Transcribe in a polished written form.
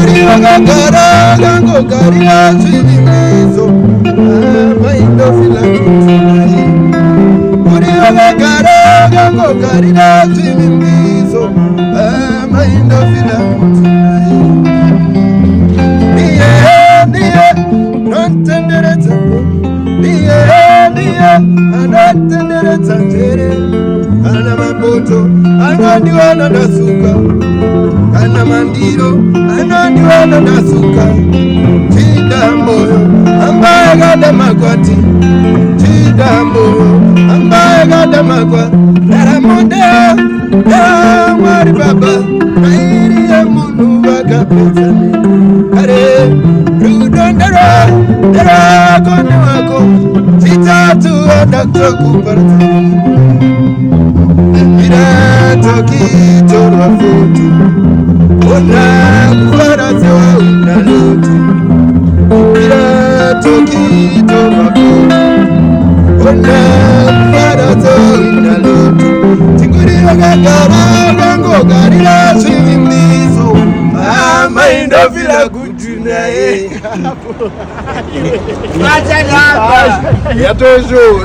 Gara gango garia chimizo maindo fila kutunai Muri gara gango garia chimizo maindo fila kutunai Nie non tendere tante Nie non tendere tante Ana mapoto anandi wana nasuka Ana mandiro anandi wana nasuka Chida moyo ambaye gada makwati Chida moyo ambaye gada makwa Nara monde ya mwari baba Nairi ya munu waka pesani Kare rudondara Dara kone wako Chitatu adakto kuparta Mira toki torwa futu Ona kufara sewa unalutu Mira toki torwa futu Ona kufara sewa unalutu Tinguri wakagara gango garila swimimizo Maindo vila kujuna Wacha lapa Ya tojo